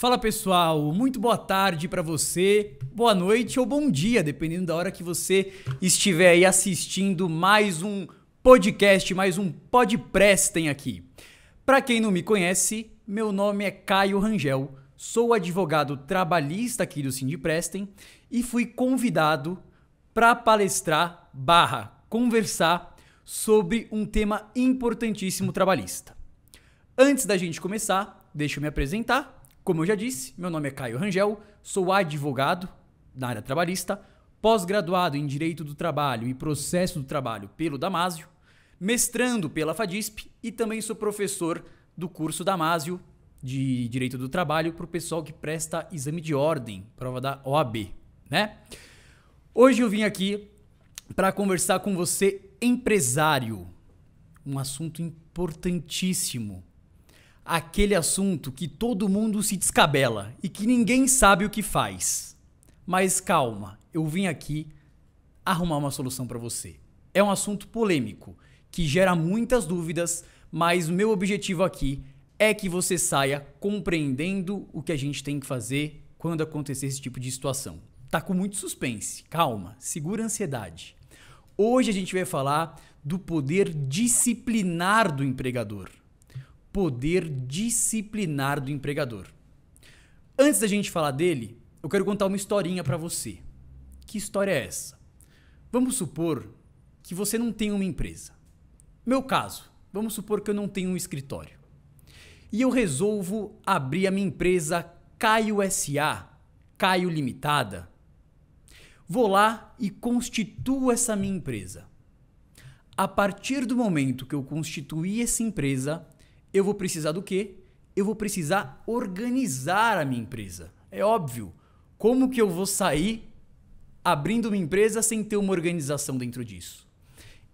Fala pessoal, muito boa tarde para você, boa noite ou bom dia, dependendo da hora que você estiver aí assistindo mais um podcast, mais um Podprestem aqui. Para quem não me conhece, meu nome é Caio Rangel, sou advogado trabalhista aqui do Sindprestem e fui convidado para palestrar / conversar sobre um tema importantíssimo trabalhista. Antes da gente começar, deixa eu me apresentar. Como eu já disse, meu nome é Caio Rangel, sou advogado na área trabalhista, pós-graduado em Direito do Trabalho e Processo do Trabalho pelo Damásio, mestrando pela FADISP e também sou professor do curso Damásio de Direito do Trabalho para o pessoal que presta exame de ordem, prova da OAB, né? Hoje eu vim aqui para conversar com você, empresário, um assunto importantíssimo. Aquele assunto que todo mundo se descabela e que ninguém sabe o que faz. Mas calma, eu vim aqui arrumar uma solução para você. É um assunto polêmico, que gera muitas dúvidas, mas o meu objetivo aqui é que você saia compreendendo o que a gente tem que fazer quando acontecer esse tipo de situação. Tá com muito suspense, calma, segura a ansiedade. Hoje a gente vai falar do poder disciplinar do empregador. Poder disciplinar do empregador. Antes da gente falar dele, eu quero contar uma historinha para você. Que história é essa? Vamos supor que você não tem uma empresa. Meu caso, vamos supor que eu não tenho um escritório. E eu resolvo abrir a minha empresa Caio S.A., Caio Limitada. Vou lá e constituo essa minha empresa. A partir do momento que eu constituir essa empresa, eu vou precisar do quê? Eu vou precisar organizar a minha empresa. É óbvio. Como que eu vou sair abrindo uma empresa sem ter uma organização dentro disso?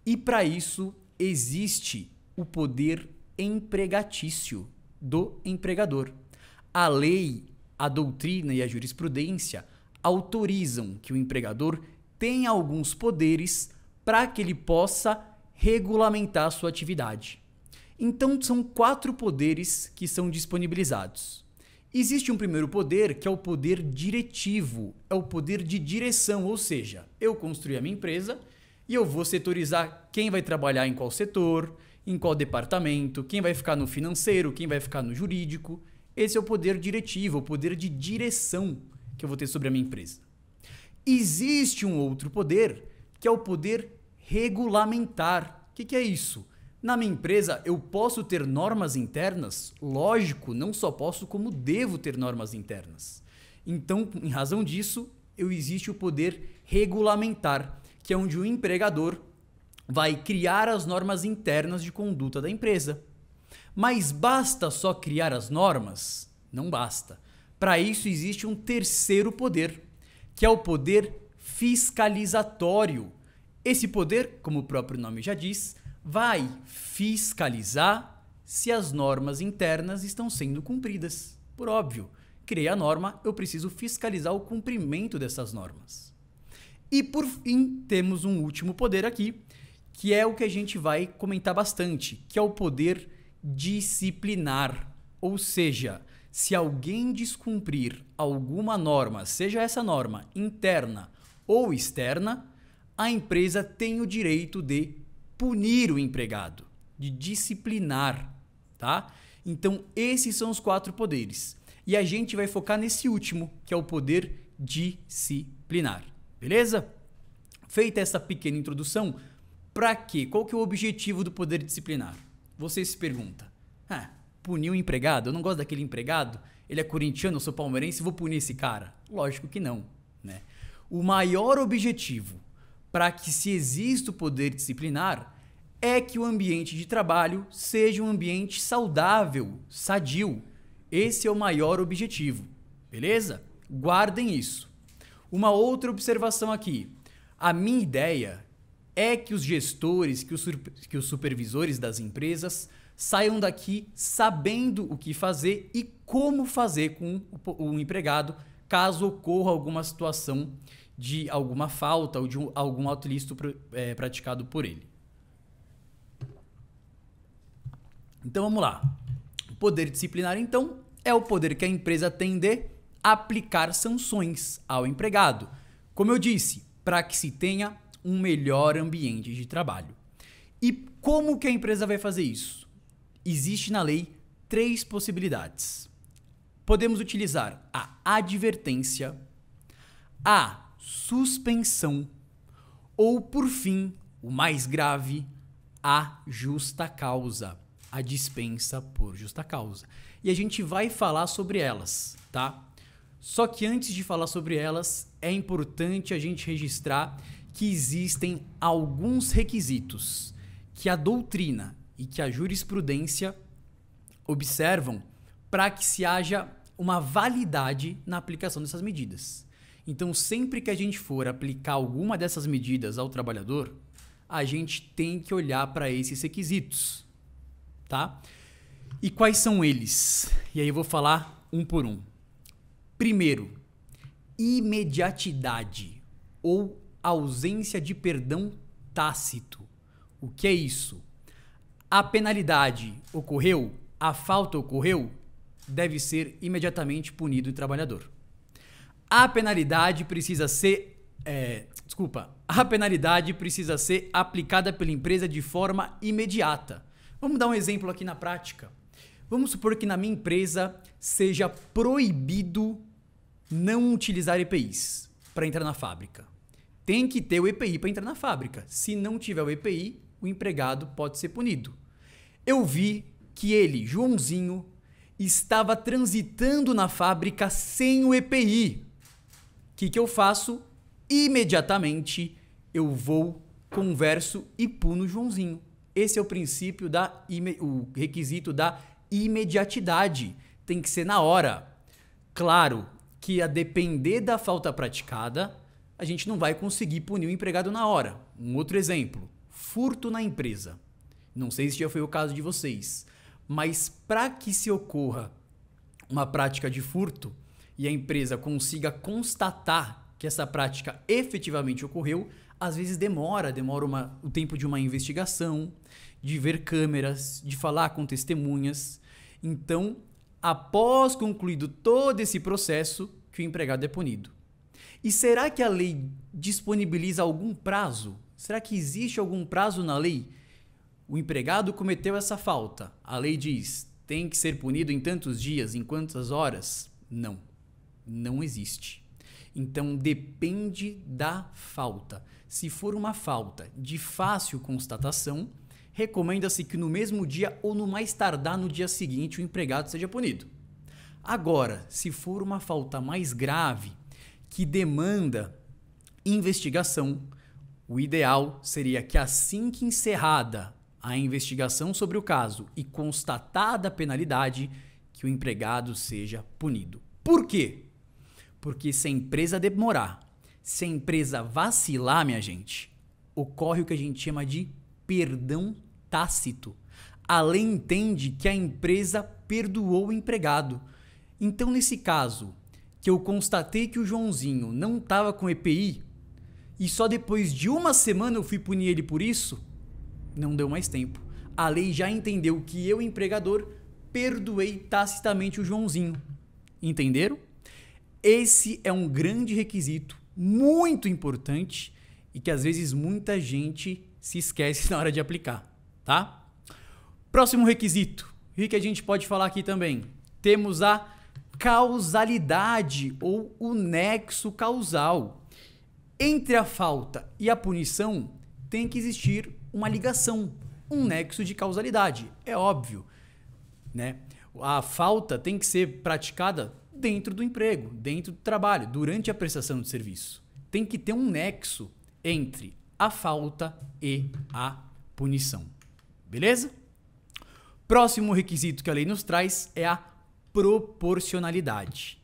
E para isso existe o poder empregatício do empregador. A lei, a doutrina e a jurisprudência autorizam que o empregador tenha alguns poderes para que ele possa regulamentar a sua atividade. Então, são 4 poderes que são disponibilizados. Existe um primeiro poder, que é o poder diretivo, é o poder de direção, ou seja, eu construí a minha empresa e eu vou setorizar quem vai trabalhar em qual setor, em qual departamento, quem vai ficar no financeiro, quem vai ficar no jurídico. Esse é o poder diretivo, o poder de direção que eu vou ter sobre a minha empresa. Existe um outro poder, que é o poder regulamentar. O que é isso? Na minha empresa, eu posso ter normas internas? Lógico, não só posso, como devo ter normas internas. Então, em razão disso, existe o poder regulamentar, que é onde o empregador vai criar as normas internas de conduta da empresa. Mas basta só criar as normas? Não basta. Para isso, existe um terceiro poder, que é o poder fiscalizatório. Esse poder, como o próprio nome já diz, vai fiscalizar se as normas internas estão sendo cumpridas. Por óbvio, criei a norma, eu preciso fiscalizar o cumprimento dessas normas. E por fim, temos um último poder aqui, que é o que a gente vai comentar bastante, que é o poder disciplinar. Ou seja, se alguém descumprir alguma norma, seja essa norma interna ou externa, a empresa tem o direito de punir o empregado, de disciplinar, tá? Então, esses são os 4 poderes. E a gente vai focar nesse último, que é o poder disciplinar. Beleza? Feita essa pequena introdução, para quê? Qual que é o objetivo do poder disciplinar? Você se pergunta, punir um empregado? Eu não gosto daquele empregado? Ele é corintiano, eu sou palmeirense, vou punir esse cara? Lógico que não, né? O maior objetivo para que se exista o poder disciplinar é que o ambiente de trabalho seja um ambiente saudável, sadio. Esse é o maior objetivo, beleza? Guardem isso. Uma outra observação aqui. A minha ideia é que os gestores, que os supervisores das empresas saiam daqui sabendo o que fazer e como fazer com o empregado caso ocorra alguma situação de alguma falta ou de algum ato ilícito praticado por ele. Então vamos lá. O poder disciplinar, então, é o poder que a empresa tem de aplicar sanções ao empregado. Como eu disse, para que se tenha um melhor ambiente de trabalho. E como que a empresa vai fazer isso? Existe na lei 3 possibilidades. Podemos utilizar a advertência, a suspensão ou, por fim, o mais grave, a justa causa, a dispensa por justa causa. E a gente vai falar sobre elas, tá? Só que antes de falar sobre elas, é importante a gente registrar que existem alguns requisitos que a doutrina e que a jurisprudência observam para que se haja uma validade na aplicação dessas medidas. Então, sempre que a gente for aplicar alguma dessas medidas ao trabalhador, a gente tem que olhar para esses requisitos, tá? E quais são eles? E aí eu vou falar um por um. Primeiro, imediatidade ou ausência de perdão tácito. O que é isso? A penalidade ocorreu, a falta ocorreu, deve ser imediatamente punido o trabalhador. A penalidade precisa ser aplicada pela empresa de forma imediata. Vamos dar um exemplo aqui na prática. Vamos supor que na minha empresa seja proibido não utilizar EPIs para entrar na fábrica. Tem que ter o EPI para entrar na fábrica. Se não tiver o EPI, o empregado pode ser punido. Eu vi que ele, Joãozinho, estava transitando na fábrica sem o EPI. O que eu faço? Imediatamente eu vou, converso e puno o Joãozinho. Esse é o princípio o requisito da imediatidade. Tem que ser na hora. Claro que a depender da falta praticada, a gente não vai conseguir punir o empregado na hora. Um outro exemplo, furto na empresa. Não sei se já foi o caso de vocês, mas para que se ocorra uma prática de furto e a empresa consiga constatar que essa prática efetivamente ocorreu, às vezes demora o tempo de uma investigação, de ver câmeras, de falar com testemunhas. Então, após concluído todo esse processo, que o empregado é punido. E será que a lei disponibiliza algum prazo? Será que existe algum prazo na lei? O empregado cometeu essa falta. A lei diz, tem que ser punido em tantos dias, em quantas horas? Não, não existe. Então, depende da falta. Se for uma falta de fácil constatação, recomenda-se que no mesmo dia ou no mais tardar no dia seguinte o empregado seja punido. Agora, se for uma falta mais grave, que demanda investigação, o ideal seria que assim que encerrada a investigação sobre o caso e constatada a penalidade, que o empregado seja punido. Por quê? Porque se a empresa demorar, se a empresa vacilar, minha gente, ocorre o que a gente chama de perdão tácito. A lei entende que a empresa perdoou o empregado. Então, nesse caso, que eu constatei que o Joãozinho não estava com EPI e só depois de uma semana eu fui punir ele por isso, não deu mais tempo. A lei já entendeu que eu, empregador, perdoei tacitamente o Joãozinho. Entenderam? Esse é um grande requisito, muito importante e que às vezes muita gente se esquece na hora de aplicar, tá? Próximo requisito, e que a gente pode falar aqui também. Temos a causalidade ou o nexo causal. Entre a falta e a punição tem que existir uma ligação, um nexo de causalidade. É óbvio, né? A falta tem que ser praticada dentro do emprego, dentro do trabalho, durante a prestação de serviço. Tem que ter um nexo entre a falta e a punição. Beleza? Próximo requisito que a lei nos traz é a proporcionalidade.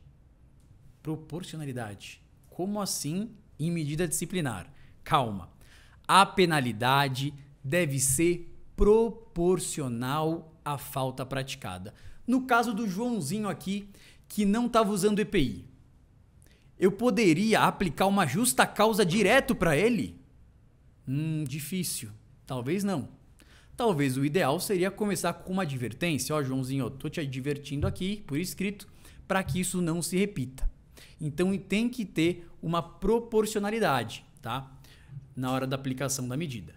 Proporcionalidade. Como assim em medida disciplinar? Calma. A penalidade deve ser proporcional à falta praticada. No caso do Joãozinho aqui, que não estava usando EPI, eu poderia aplicar uma justa causa direto para ele? Difícil. Talvez não. Talvez o ideal seria começar com uma advertência. Ó, Joãozinho, eu tô te advertindo aqui por escrito para que isso não se repita. Então tem que ter uma proporcionalidade, tá? Na hora da aplicação da medida.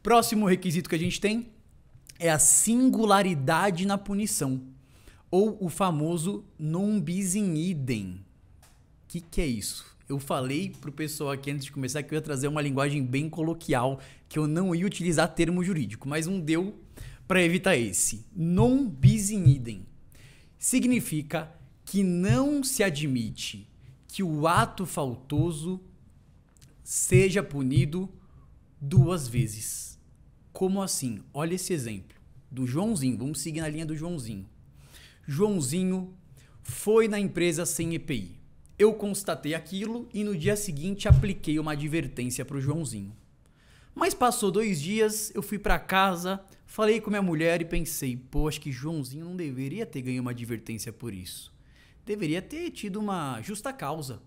Próximo requisito que a gente tem é a singularidade na punição, ou o famoso non bis in idem. O que é isso? Eu falei pro pessoal aqui antes de começar que eu ia trazer uma linguagem bem coloquial, que eu não ia utilizar termo jurídico, mas não deu para evitar esse. Non bis in idem significa que não se admite que o ato faltoso seja punido duas vezes. Como assim? Olha esse exemplo do Joãozinho. Vamos seguir na linha do Joãozinho. Joãozinho foi na empresa sem EPI. Eu constatei aquilo e no dia seguinte apliquei uma advertência para o Joãozinho. Mas passou 2 dias, eu fui para casa, falei com minha mulher e pensei, pô, acho que Joãozinho não deveria ter ganho uma advertência por isso. Deveria ter tido uma justa causa.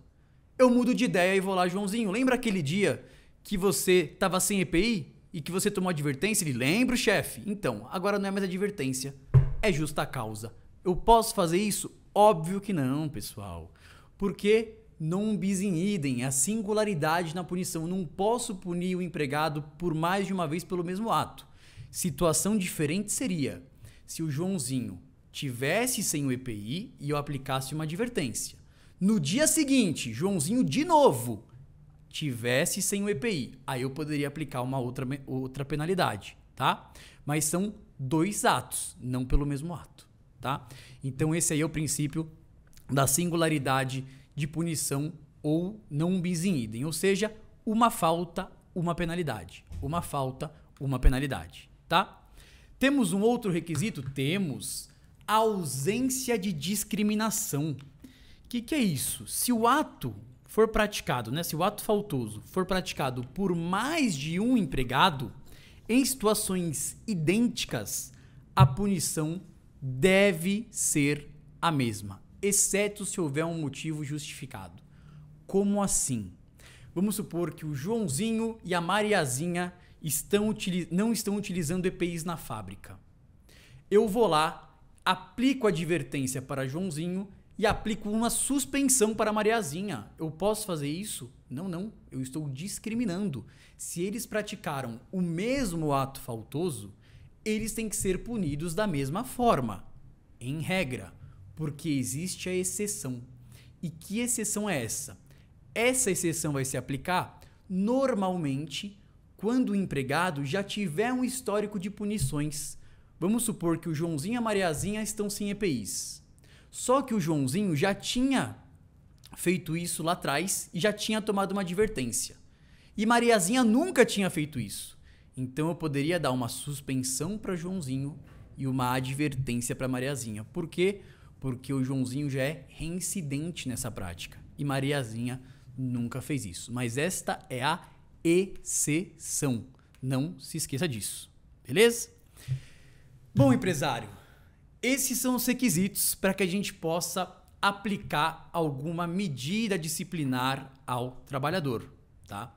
Eu mudo de ideia e vou lá, Joãozinho, lembra aquele dia que você estava sem EPI e que você tomou advertência? Ele, lembro, chefe. Então, agora não é mais advertência, é justa causa. Eu posso fazer isso? Óbvio que não, pessoal. Porque non bis in idem, a singularidade na punição. Eu não posso punir o empregado por mais de uma vez pelo mesmo ato. Situação diferente seria se o Joãozinho tivesse sem o EPI e eu aplicasse uma advertência. No dia seguinte, Joãozinho de novo tivesse sem o EPI. Aí eu poderia aplicar uma outra penalidade, tá? Mas são 2 atos, não pelo mesmo ato, tá? Então esse aí é o princípio da singularidade de punição ou non bis in idem, ou seja, uma falta, uma penalidade. Uma falta, uma penalidade, tá? Temos um outro requisito? Temos a ausência de discriminação. O que é isso? Se o ato for praticado, né? Se o ato faltoso for praticado por mais de um empregado, em situações idênticas, a punição deve ser a mesma, exceto se houver um motivo justificado. Como assim? Vamos supor que o Joãozinho e a Mariazinha não estão utilizando EPIs na fábrica. Eu vou lá, aplico a advertência para Joãozinho e aplico uma suspensão para a Mariazinha. Eu posso fazer isso? Não. Eu estou discriminando. Se eles praticaram o mesmo ato faltoso, eles têm que ser punidos da mesma forma, em regra, porque existe a exceção. E que exceção é essa? Essa exceção vai se aplicar normalmente quando o empregado já tiver um histórico de punições. Vamos supor que o Joãozinho e a Mariazinha estão sem EPIs. Só que o Joãozinho já tinha feito isso lá atrás e já tinha tomado uma advertência. E Mariazinha nunca tinha feito isso. Então eu poderia dar uma suspensão para Joãozinho e uma advertência para Mariazinha. Por quê? Porque o Joãozinho já é reincidente nessa prática e Mariazinha nunca fez isso. Mas esta é a exceção. Não se esqueça disso. Beleza? Bom, empresário, esses são os requisitos para que a gente possa aplicar alguma medida disciplinar ao trabalhador, tá?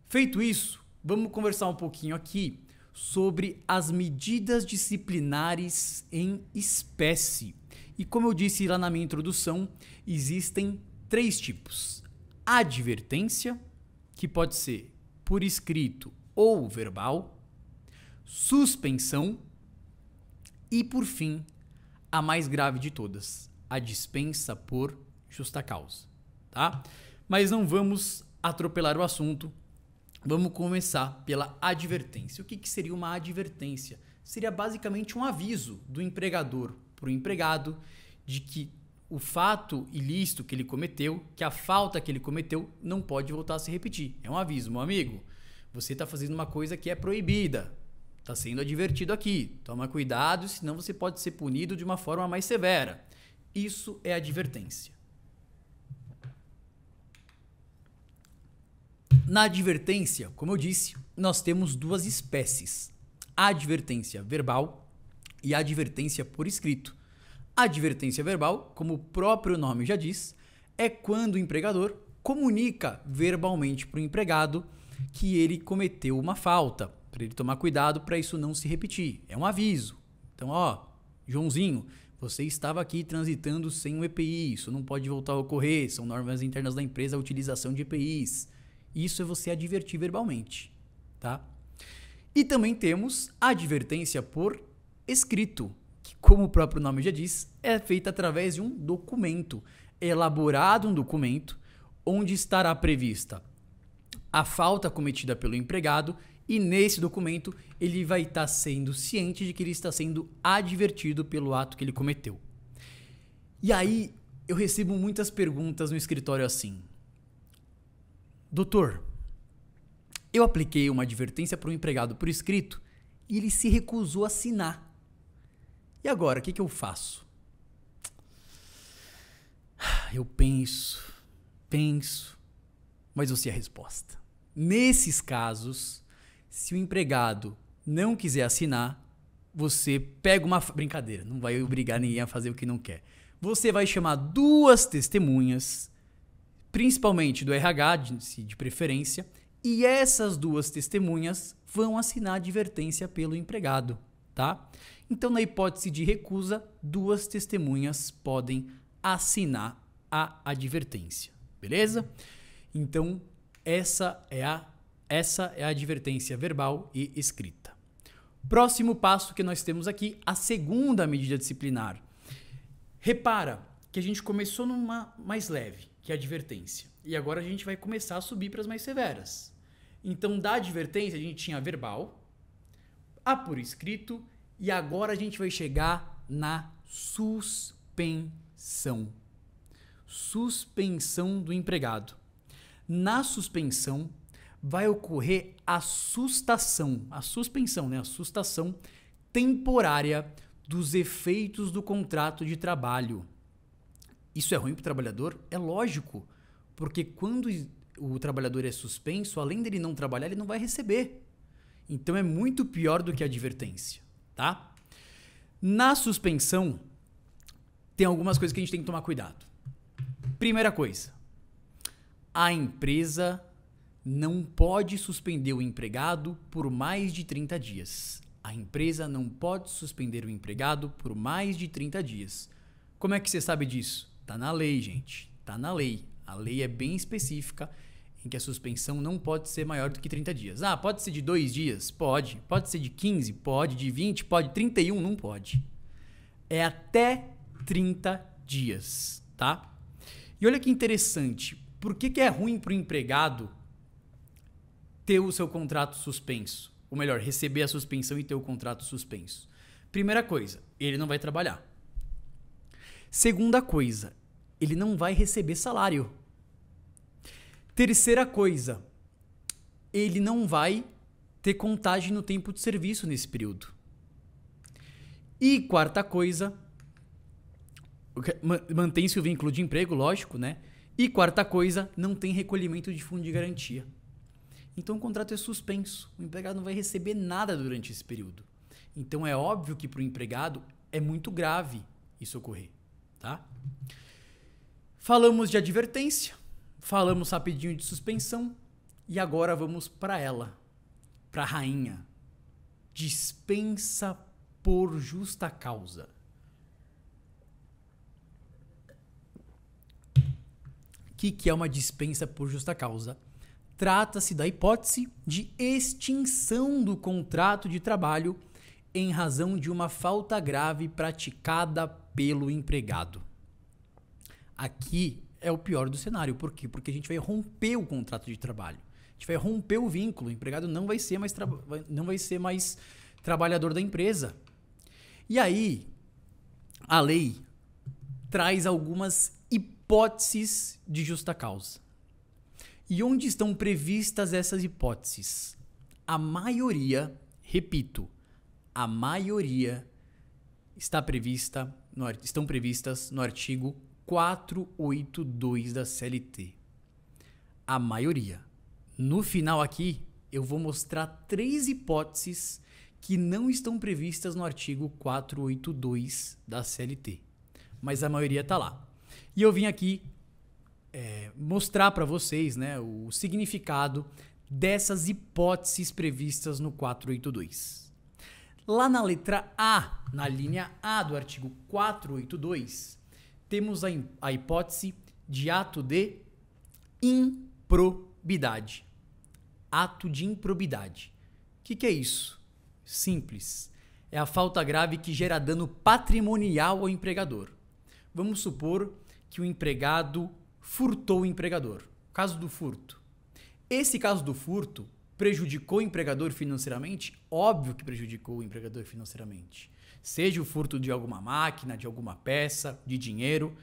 Feito isso, vamos conversar um pouquinho aqui sobre as medidas disciplinares em espécie. E como eu disse lá na minha introdução, existem 3 tipos. Advertência, que pode ser por escrito ou verbal, suspensão e, por fim, a mais grave de todas, a dispensa por justa causa, tá? Mas não vamos atropelar o assunto. Vamos começar pela advertência. O que seria uma advertência? Seria basicamente um aviso do empregador para o empregado de que o fato ilícito que ele cometeu, que a falta que ele cometeu, não pode voltar a se repetir. É um aviso, meu amigo. Você está fazendo uma coisa que é proibida. Está sendo advertido aqui. Toma cuidado, senão você pode ser punido de uma forma mais severa. Isso é advertência. Na advertência, como eu disse, nós temos 2 espécies. A advertência verbal e a advertência por escrito. A advertência verbal, como o próprio nome já diz, é quando o empregador comunica verbalmente para o empregado que ele cometeu uma falta, para ele tomar cuidado para isso não se repetir. É um aviso. Então, Joãozinho, você estava aqui transitando sem um EPI, isso não pode voltar a ocorrer, são normas internas da empresa a utilização de EPIs. Isso é você advertir verbalmente, tá? E também temos a advertência por escrito, que, como o próprio nome já diz, é feita através de um documento. É elaborado um documento onde estará prevista a falta cometida pelo empregado e nesse documento ele vai estar sendo ciente de que ele está sendo advertido pelo ato que ele cometeu. E aí eu recebo muitas perguntas no escritório assim: doutor, eu apliquei uma advertência para o empregado por escrito e ele se recusou a assinar. E agora, o que eu faço? Eu penso, mas eu sei a resposta. Nesses casos, se o empregado não quiser assinar, você pega uma... Brincadeira, não vai obrigar ninguém a fazer o que não quer. Você vai chamar 2 testemunhas, principalmente do RH, de preferência, e essas 2 testemunhas vão assinar a advertência pelo empregado, tá? Então, na hipótese de recusa, 2 testemunhas podem assinar a advertência, beleza? Então, essa é a advertência verbal e escrita. Próximo passo que nós temos aqui, a segunda medida disciplinar. Repara que a gente começou numa mais leve, que é a advertência, e agora a gente vai começar a subir para as mais severas. Então, da advertência, a gente tinha a verbal, a por escrito, e agora a gente vai chegar na suspensão. Suspensão do empregado. Na suspensão, vai ocorrer a sustação, a suspensão, né? A sustação temporária dos efeitos do contrato de trabalho. Isso é ruim para o trabalhador? É lógico, porque quando o trabalhador é suspenso, além dele não trabalhar, ele não vai receber. Então é muito pior do que a advertência, tá? Na suspensão, tem algumas coisas que a gente tem que tomar cuidado. Primeira coisa, a empresa não pode suspender o empregado por mais de 30 dias. A empresa não pode suspender o empregado por mais de 30 dias. Como é que você sabe disso? Tá na lei, gente. Tá na lei. A lei é bem específica em que a suspensão não pode ser maior do que 30 dias. Ah, pode ser de 2 dias? Pode. Pode ser de 15? Pode. De 20? Pode. 31? Não pode. É até 30 dias, tá? E olha que interessante. Por que é ruim para o empregado ter o seu contrato suspenso? Ou melhor, receber a suspensão e ter o contrato suspenso. Primeira coisa, ele não vai trabalhar. Segunda coisa, ele não vai receber salário. Terceira coisa, ele não vai ter contagem no tempo de serviço nesse período. E quarta coisa, mantém-se o vínculo de emprego, lógico, né? E quarta coisa, não tem recolhimento de fundo de garantia. Então o contrato é suspenso. O empregado não vai receber nada durante esse período. Então é óbvio que para o empregado é muito grave isso ocorrer, tá? Falamos de advertência, falamos rapidinho de suspensão e agora vamos para ela, para a rainha. Dispensa por justa causa. O que é uma dispensa por justa causa? Trata-se da hipótese de extinção do contrato de trabalho em razão de uma falta grave praticada pelo empregado. Aqui é o pior do cenário. Por quê? Porque a gente vai romper o contrato de trabalho. A gente vai romper o vínculo. O empregado não vai ser mais trabalhador da empresa. E aí, a lei traz algumas hipóteses de justa causa. E onde estão previstas essas hipóteses? A maioria, repito, a maioria estão previstas no artigo 482 da CLT. A maioria. No final aqui, eu vou mostrar 3 hipóteses que não estão previstas no artigo 482 da CLT. Mas a maioria está lá. E eu vim aqui mostrar para vocês, né, o significado dessas hipóteses previstas no 482. Lá na letra A, na linha A do artigo 482, temos a hipótese de ato de improbidade. Ato de improbidade. O que é isso? Simples. É a falta grave que gera dano patrimonial ao empregador. Vamos supor que o empregado furtou o empregador. Caso do furto. Esse caso do furto prejudicou o empregador financeiramente? Óbvio que prejudicou o empregador financeiramente. Seja o furto de alguma máquina, de alguma peça, de dinheiro,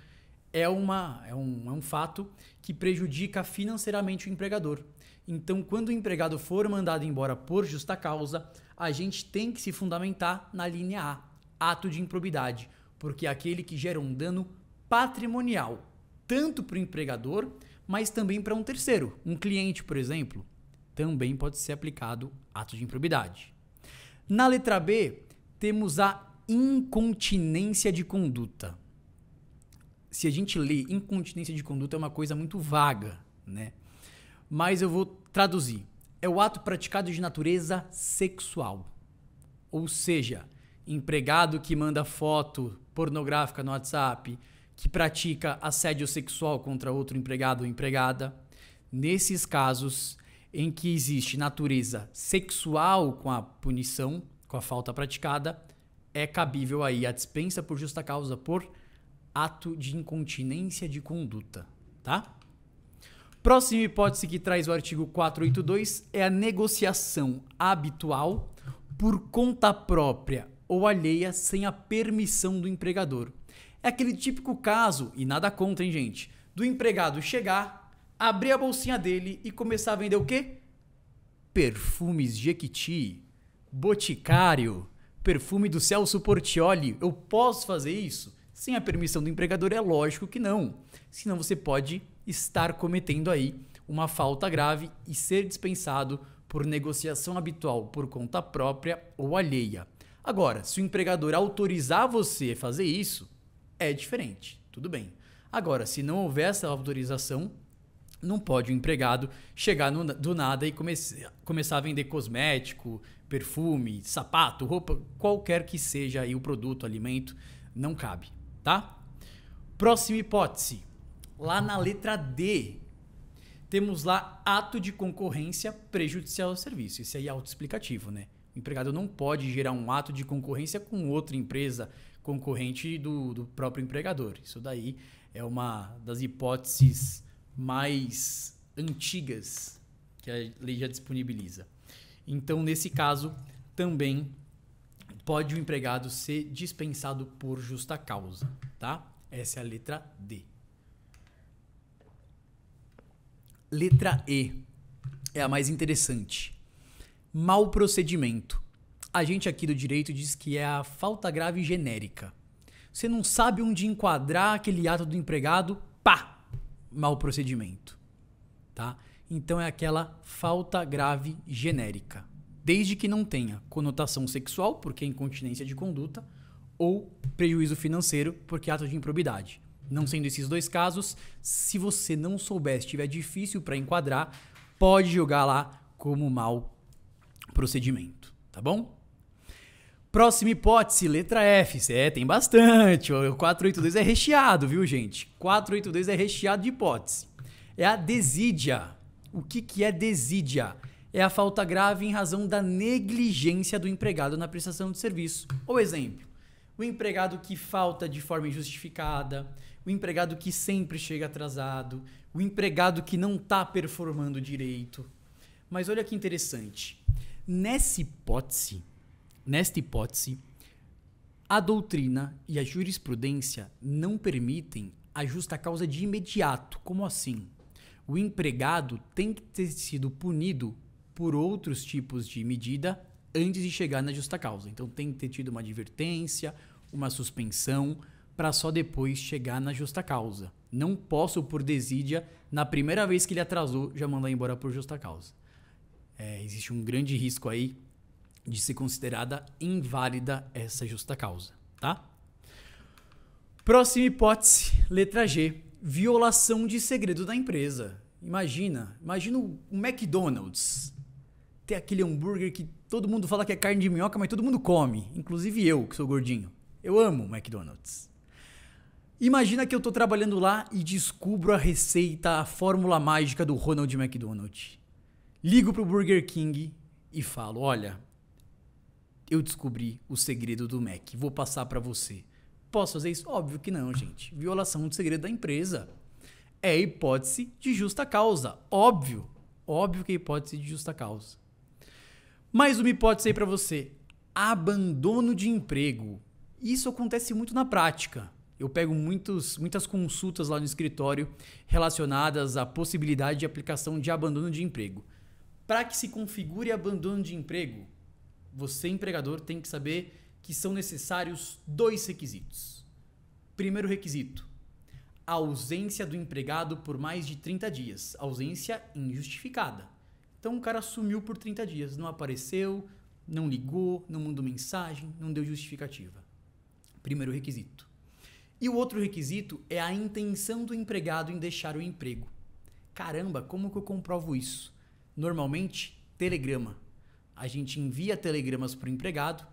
é um fato que prejudica financeiramente o empregador. Então, quando o empregado for mandado embora por justa causa, a gente tem que se fundamentar na linha A, ato de improbidade, porque é aquele que gera um dano patrimonial, tanto para o empregador, mas também para um terceiro, um cliente, por exemplo, também pode ser aplicado ato de improbidade. Na letra B, temos a incontinência de conduta. Se a gente lê incontinência de conduta é uma coisa muito vaga, né? Mas eu vou traduzir. É o ato praticado de natureza sexual. Ou seja, empregado que manda foto pornográfica no WhatsApp, que pratica assédio sexual contra outro empregado ou empregada. Nesses casos em que existe natureza sexual com a punição, com a falta praticada, é cabível aí a dispensa por justa causa por ato de incontinência de conduta, tá? Próxima hipótese que traz o artigo 482 é a negociação habitual por conta própria ou alheia sem a permissão do empregador. É aquele típico caso, e nada contra, hein, gente, do empregado chegar, abrir a bolsinha dele e começar a vender o quê? Perfumes Jequiti, Boticário, perfume do Celso Portiolli. Eu posso fazer isso? Sem a permissão do empregador é lógico que não. Senão você pode estar cometendo aí uma falta grave e ser dispensado por negociação habitual por conta própria ou alheia. Agora, se o empregador autorizar você a fazer isso, é diferente, tudo bem. Agora, se não houver essa autorização, não pode o empregado chegar do nada e começar a vender cosmético, perfume, sapato, roupa, qualquer que seja aí o produto, alimento, não cabe, tá? Próxima hipótese. Lá na letra D, temos lá ato de concorrência prejudicial ao serviço. Isso aí é autoexplicativo, né? O empregado não pode gerar um ato de concorrência com outra empresa concorrente do próprio empregador. Isso daí é uma das hipóteses mais antigas que a lei já disponibiliza. Então, nesse caso, também pode o empregado ser dispensado por justa causa, tá? Essa é a letra D. Letra E é a mais interessante. Mau procedimento. A gente aqui do direito diz que é a falta grave genérica. Você não sabe onde enquadrar aquele ato do empregado, pá! Mau procedimento. Tá? Então é aquela falta grave genérica. Desde que não tenha conotação sexual, porque é incontinência de conduta, ou prejuízo financeiro, porque é ato de improbidade. Não sendo esses dois casos, se você não souber, estiver difícil para enquadrar, pode jogar lá como mau procedimento, tá bom? Próxima hipótese, letra F. Tem bastante. O 482 é recheado, viu, gente? 482 é recheado de hipótese. É a desídia. O que é desídia? É a falta grave em razão da negligência do empregado na prestação de serviço. Ou exemplo, o empregado que falta de forma injustificada, o empregado que sempre chega atrasado, o empregado que não está performando direito. Mas olha que interessante. Nesta hipótese, a doutrina e a jurisprudência não permitem a justa causa de imediato. Como assim? O empregado tem que ter sido punido por outros tipos de medida antes de chegar na justa causa. Então tem que ter tido uma advertência, uma suspensão, para só depois chegar na justa causa. Não posso, por desídia, na primeira vez que ele atrasou, já mandar embora por justa causa. Existe um grande risco aí de ser considerada inválida essa justa causa, tá? Próxima hipótese, letra G. violação de segredo da empresa. Imagina o McDonald's. Tem aquele hambúrguer que todo mundo fala que é carne de minhoca, mas todo mundo come. Inclusive eu, que sou gordinho. Eu amo o McDonald's. Imagina que eu tô trabalhando lá e descubro a receita, a fórmula mágica do Ronald McDonald. Ligo pro Burger King e falo, olha, eu descobri o segredo do Mac, vou passar pra você. Posso fazer isso? Óbvio que não, gente. Violação do segredo da empresa. É hipótese de justa causa. Óbvio que é hipótese de justa causa. Mais uma hipótese aí pra você. Abandono de emprego. Isso acontece muito na prática. Eu pego muitas consultas lá no escritório relacionadas à possibilidade de aplicação de abandono de emprego. Para que se configure abandono de emprego, você, empregador, tem que saber que são necessários 2 requisitos. Primeiro requisito, a ausência do empregado por mais de 30 dias. Ausência injustificada. Então o cara sumiu por 30 dias, não apareceu, não ligou, não mandou mensagem, não deu justificativa. Primeiro requisito. E o outro requisito é a intenção do empregado em deixar o emprego. Caramba, como que eu comprovo isso? Normalmente, telegrama. A gente envia telegramas para o empregado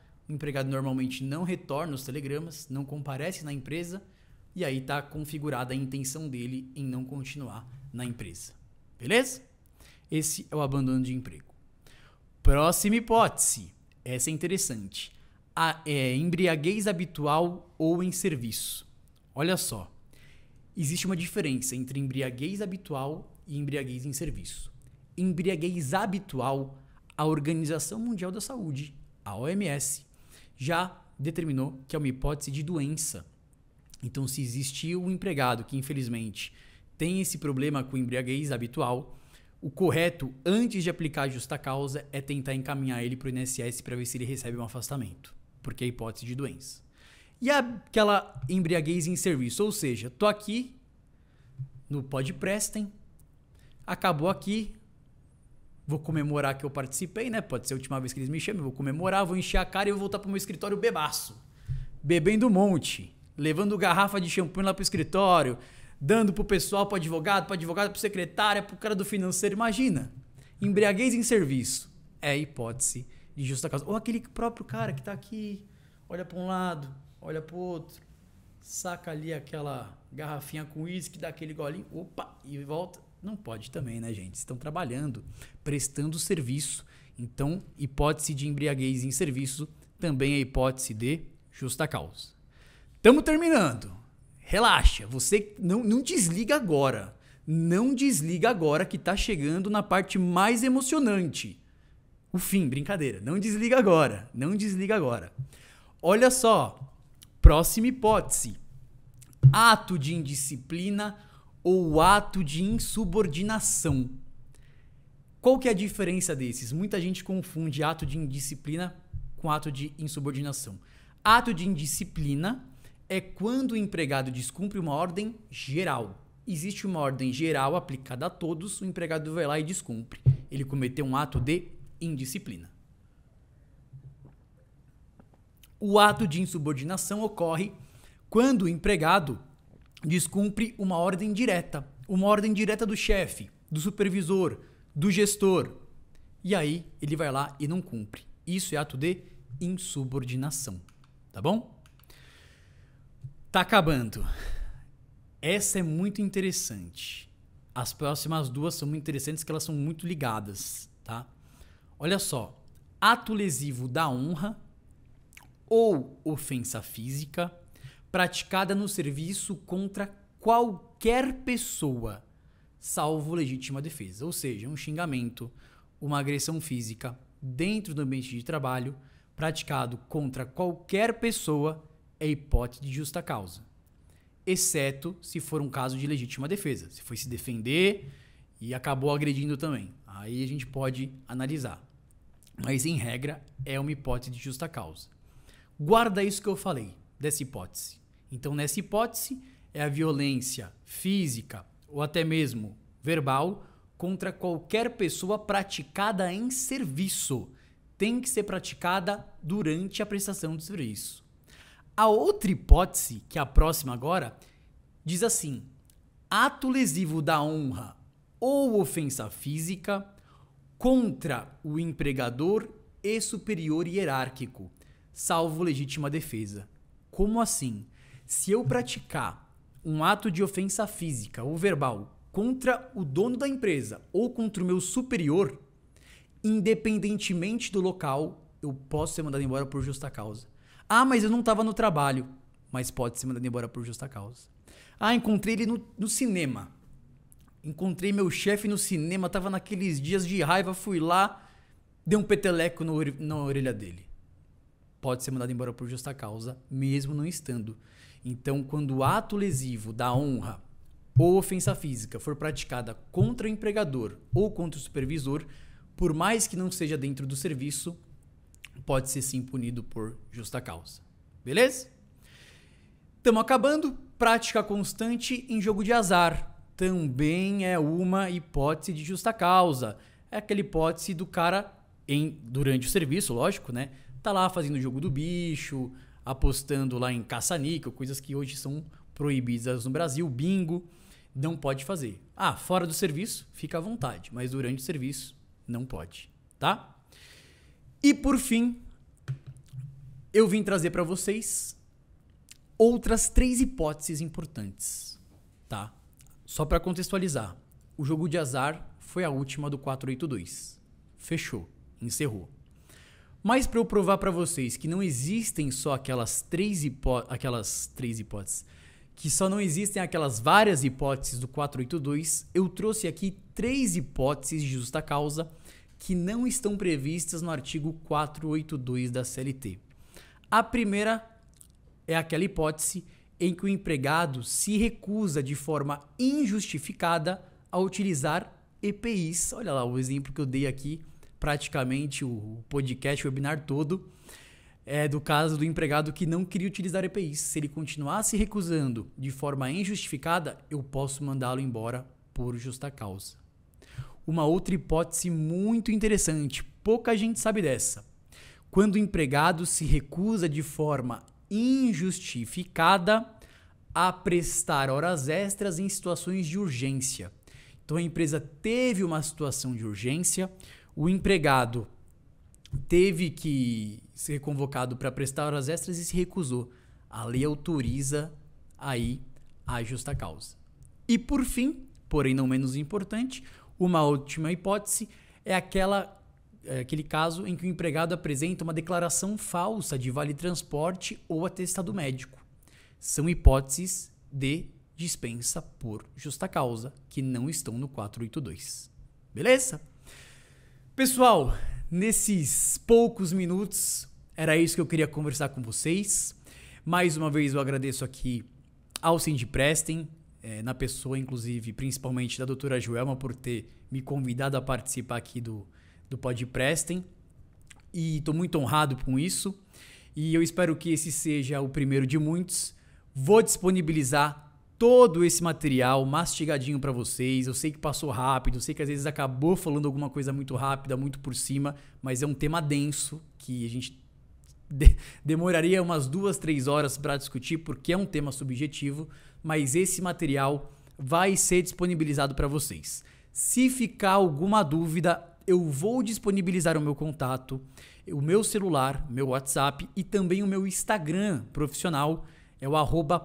normalmente não retorna os telegramas, não comparece na empresa e aí está configurada a intenção dele em não continuar na empresa. Beleza? Esse é o abandono de emprego. Próxima hipótese. Essa é interessante. A embriaguez habitual ou em serviço. Olha só, existe uma diferença entre embriaguez habitual e embriaguez em serviço. Embriaguez habitual, a Organização Mundial da Saúde, a OMS, já determinou que é uma hipótese de doença. Então, se existir um empregado que, infelizmente, tem esse problema com embriaguez habitual, o correto, antes de aplicar a justa causa, é tentar encaminhar ele para o INSS para ver se ele recebe um afastamento, porque é hipótese de doença. E aquela embriaguez em serviço, ou seja, tô aqui no Podprestem, acabou aqui, vou comemorar que eu participei, né? Pode ser a última vez que eles me chamam, eu vou comemorar, vou encher a cara e vou voltar pro meu escritório bebaço, bebendo um monte, levando garrafa de champanhe lá pro escritório, dando pro pessoal, pro advogado, pro secretário, pro cara do financeiro. Imagina, embriaguez em serviço é hipótese de justa causa. Ou aquele próprio cara que tá aqui, olha para um lado, olha pro outro, saca ali aquela garrafinha com uísque, dá aquele golinho, opa, e volta. Não pode também, né, gente? Estão trabalhando, prestando serviço. Então, hipótese de embriaguez em serviço também é hipótese de justa causa. Estamos terminando. Relaxa, você não desliga agora. Não desliga agora que tá chegando na parte mais emocionante. O fim, brincadeira. Não desliga agora. Não desliga agora. Olha só. Próxima hipótese. Ato de indisciplina ou ato de insubordinação. Qual que é a diferença desses? Muita gente confunde ato de indisciplina com ato de insubordinação. Ato de indisciplina é quando o empregado descumpre uma ordem geral. Existe uma ordem geral aplicada a todos, o empregado vai lá e descumpre. Ele cometeu um ato de indisciplina. O ato de insubordinação ocorre quando o empregado descumpre uma ordem direta do chefe, do supervisor, do gestor. E aí ele vai lá e não cumpre. Isso é ato de insubordinação. Tá bom? Tá acabando. Essa é muito interessante. As próximas duas são muito interessantes, que elas são muito ligadas, tá? Olha só. Ato lesivo da honra ou ofensa física praticada no serviço contra qualquer pessoa, salvo legítima defesa. Ou seja, um xingamento, uma agressão física dentro do ambiente de trabalho praticado contra qualquer pessoa é hipótese de justa causa. Exceto se for um caso de legítima defesa. Se foi se defender e acabou agredindo também. Aí a gente pode analisar. Mas, em regra, é uma hipótese de justa causa. Guarda isso que eu falei, dessa hipótese. Então, nessa hipótese, é a violência física ou até mesmo verbal contra qualquer pessoa praticada em serviço. Tem que ser praticada durante a prestação do serviço. A outra hipótese, que é a próxima agora, diz assim: ato lesivo da honra ou ofensa física contra o empregador e superior hierárquico, salvo legítima defesa. Como assim? Se eu praticar um ato de ofensa física ou verbal contra o dono da empresa ou contra o meu superior, independentemente do local, eu posso ser mandado embora por justa causa. Ah, mas eu não estava no trabalho. Mas pode ser mandado embora por justa causa. Ah, encontrei ele no cinema. Encontrei meu chefe no cinema, tava naqueles dias de raiva, fui lá, dei um peteleco na orelha dele. Pode ser mandado embora por justa causa, mesmo não estando. Então, quando o ato lesivo da honra ou ofensa física for praticada contra o empregador ou contra o supervisor, por mais que não seja dentro do serviço, pode ser sim punido por justa causa. Beleza? Estamos acabando. Prática constante em jogo de azar. Também é uma hipótese de justa causa. É aquela hipótese do cara, durante o serviço, lógico, né? Tá lá fazendo o jogo do bicho, apostando lá em caça-níquel, coisas que hoje são proibidas no Brasil, bingo, não pode fazer. Ah, fora do serviço, fica à vontade, mas durante o serviço, não pode, tá? E por fim, eu vim trazer para vocês outras 3 hipóteses importantes, tá? Só para contextualizar, o jogo de azar foi a última do 482. Fechou, encerrou. Mas para eu provar para vocês que não existem só aquelas três hipóteses, que só não existem aquelas várias hipóteses do 482, eu trouxe aqui 3 hipóteses de justa causa que não estão previstas no artigo 482 da CLT. A primeira é aquela hipótese em que o empregado se recusa de forma injustificada a utilizar EPIs. Olha lá o exemplo que eu dei aqui, praticamente o podcast, o webinar todo, é do caso do empregado que não queria utilizar EPIs. Se ele continuar se recusando de forma injustificada, eu posso mandá-lo embora por justa causa. Uma outra hipótese muito interessante, pouca gente sabe dessa. Quando o empregado se recusa de forma injustificada a prestar horas extras em situações de urgência. Então a empresa teve uma situação de urgência, o empregado teve que ser convocado para prestar horas extras e se recusou. A lei autoriza aí a justa causa. E por fim, porém não menos importante, uma última hipótese é aquele caso em que o empregado apresenta uma declaração falsa de vale-transporte ou atestado médico. São hipóteses de dispensa por justa causa que não estão no 482. Beleza? Pessoal, nesses poucos minutos, era isso que eu queria conversar com vocês. Mais uma vez eu agradeço aqui ao Sindprestem, na pessoa, inclusive, principalmente da doutora Joelma, por ter me convidado a participar aqui do Podprestem. E estou muito honrado com isso. E eu espero que esse seja o primeiro de muitos. Vou disponibilizar todo esse material mastigadinho para vocês. Eu sei que passou rápido, eu sei que às vezes acabou falando alguma coisa muito rápida, muito por cima, mas é um tema denso que a gente demoraria umas 2, 3 horas para discutir, porque é um tema subjetivo, mas esse material vai ser disponibilizado para vocês. Se ficar alguma dúvida, eu vou disponibilizar o meu contato, o meu celular, meu WhatsApp e também o meu Instagram profissional, é o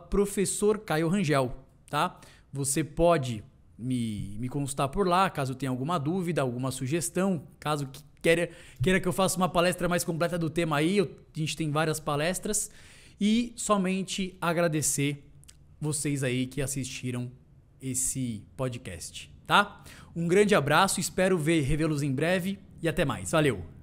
@professor Caio Rangel, tá? Você pode me consultar por lá, caso tenha alguma dúvida, alguma sugestão, caso queira que eu faça uma palestra mais completa do tema aí, a gente tem várias palestras. E somente agradecer vocês aí que assistiram esse podcast, tá? Um grande abraço, espero revê-los em breve e até mais. Valeu!